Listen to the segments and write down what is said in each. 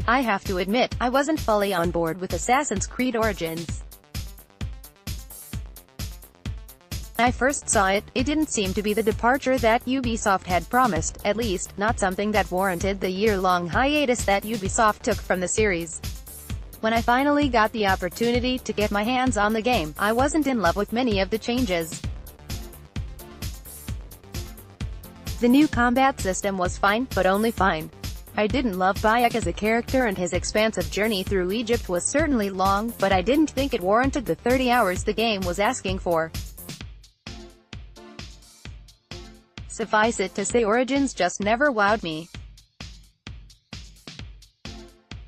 I have to admit, I wasn't fully on board with Assassin's Creed Origins. When I first saw it, it didn't seem to be the departure that Ubisoft had promised, at least, not something that warranted the year-long hiatus that Ubisoft took from the series. When I finally got the opportunity to get my hands on the game, I wasn't in love with many of the changes. The new combat system was fine, but only fine. I didn't love Bayek as a character, and his expansive journey through Egypt was certainly long, but I didn't think it warranted the 30 hours the game was asking for. Suffice it to say, Origins just never wowed me.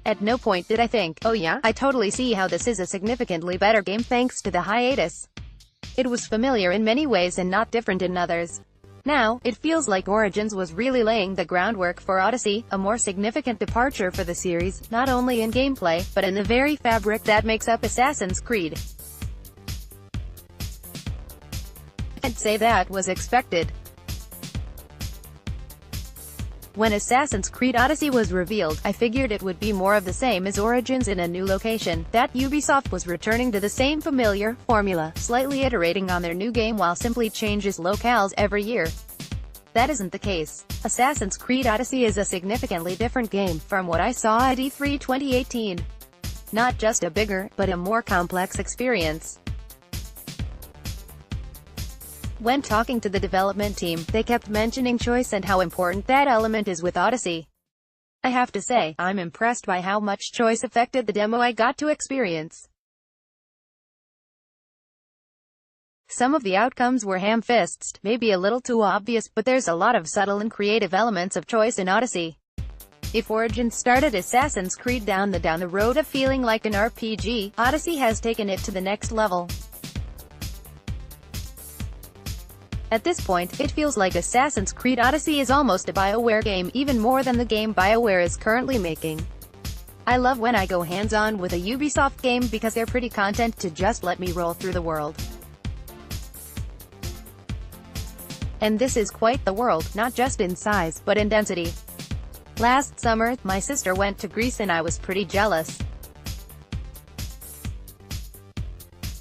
At no point did I think, oh yeah, I totally see how this is a significantly better game thanks to the hiatus. It was familiar in many ways and not different in others. Now, it feels like Origins was really laying the groundwork for Odyssey, a more significant departure for the series, not only in gameplay, but in the very fabric that makes up Assassin's Creed. I'd say that was expected. When Assassin's Creed Odyssey was revealed, I figured it would be more of the same as Origins in a new location, that Ubisoft was returning to the same familiar formula, slightly iterating on their new game while simply changes locales every year. That isn't the case. Assassin's Creed Odyssey is a significantly different game from what I saw at E3 2018. Not just a bigger, but a more complex experience. When talking to the development team, they kept mentioning choice and how important that element is with Odyssey. I have to say, I'm impressed by how much choice affected the demo I got to experience. Some of the outcomes were ham-fisted, maybe a little too obvious, but there's a lot of subtle and creative elements of choice in Odyssey. If Origins started Assassin's Creed down the road of feeling like an RPG, Odyssey has taken it to the next level. At this point, it feels like Assassin's Creed Odyssey is almost a BioWare game, even more than the game BioWare is currently making. I love when I go hands-on with a Ubisoft game because they're pretty content to just let me roll through the world. And this is quite the world, not just in size, but in density. Last summer, my sister went to Greece and I was pretty jealous.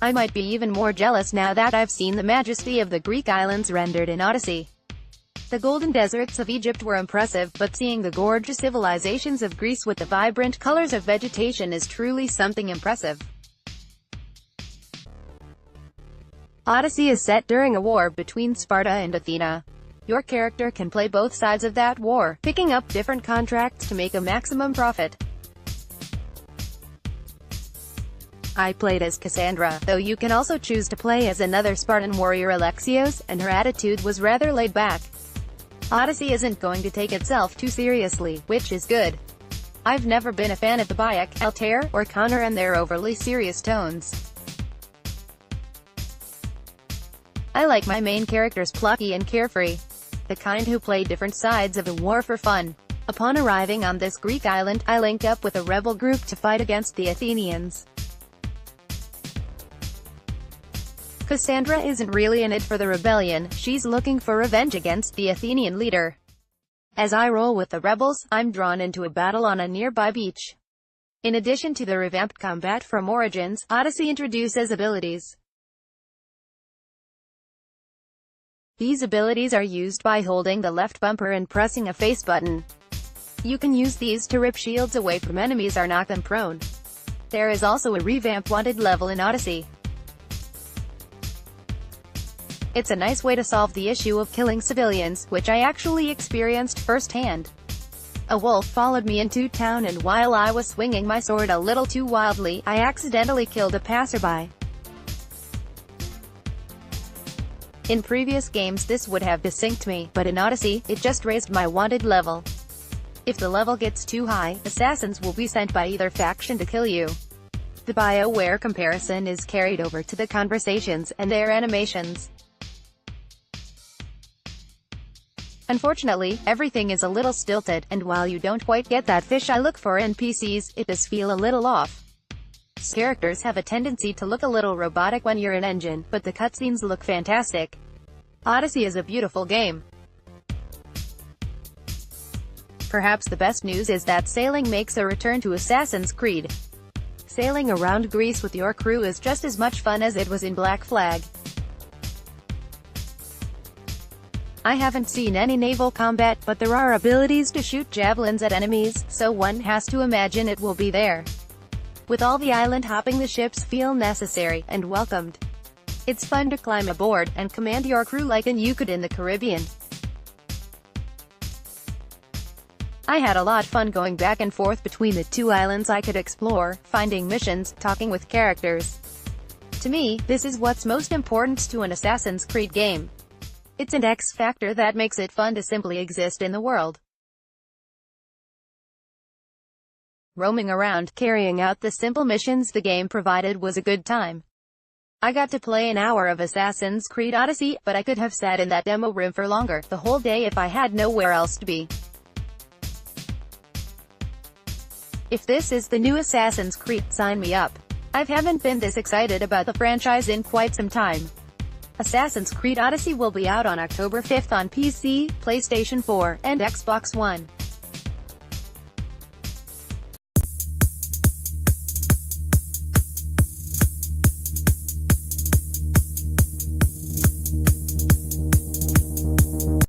I might be even more jealous now that I've seen the majesty of the Greek islands rendered in Odyssey. The golden deserts of Egypt were impressive, but seeing the gorgeous civilizations of Greece with the vibrant colors of vegetation is truly something impressive. Odyssey is set during a war between Sparta and Athena. Your character can play both sides of that war, picking up different contracts to make a maximum profit. I played as Cassandra, though you can also choose to play as another Spartan warrior, Alexios, and her attitude was rather laid back. Odyssey isn't going to take itself too seriously, which is good. I've never been a fan of the Bayek, Altair, or Connor and their overly serious tones. I like my main characters plucky and carefree. The kind who play different sides of the war for fun. Upon arriving on this Greek island, I link up with a rebel group to fight against the Athenians. Cassandra isn't really in it for the rebellion, she's looking for revenge against the Athenian leader. As I roll with the rebels, I'm drawn into a battle on a nearby beach. In addition to the revamped combat from Origins, Odyssey introduces abilities. These abilities are used by holding the left bumper and pressing a face button. You can use these to rip shields away from enemies or knock them prone. There is also a revamped wanted level in Odyssey. It's a nice way to solve the issue of killing civilians, which I actually experienced firsthand. A wolf followed me into town and while I was swinging my sword a little too wildly, I accidentally killed a passerby. In previous games this would have desynced me, but in Odyssey, it just raised my wanted level. If the level gets too high, assassins will be sent by either faction to kill you. The BioWare comparison is carried over to the conversations and their animations. Unfortunately, everything is a little stilted, and while you don't quite get that fisheye look for NPCs, it does feel a little off. Characters have a tendency to look a little robotic when you're an engine, but the cutscenes look fantastic. Odyssey is a beautiful game. Perhaps the best news is that sailing makes a return to Assassin's Creed. Sailing around Greece with your crew is just as much fun as it was in Black Flag. I haven't seen any naval combat, but there are abilities to shoot javelins at enemies, so one has to imagine it will be there. With all the island hopping, the ships feel necessary, and welcomed. It's fun to climb aboard, and command your crew like you could in the Caribbean. I had a lot of fun going back and forth between the two islands I could explore, finding missions, talking with characters. To me, this is what's most important to an Assassin's Creed game. It's an X factor that makes it fun to simply exist in the world. Roaming around, carrying out the simple missions the game provided was a good time. I got to play an hour of Assassin's Creed Odyssey, but I could have sat in that demo room for longer, the whole day if I had nowhere else to be. If this is the new Assassin's Creed, sign me up. I haven't been this excited about the franchise in quite some time. Assassin's Creed Odyssey will be out on October 5th on PC, PlayStation 4, and Xbox One.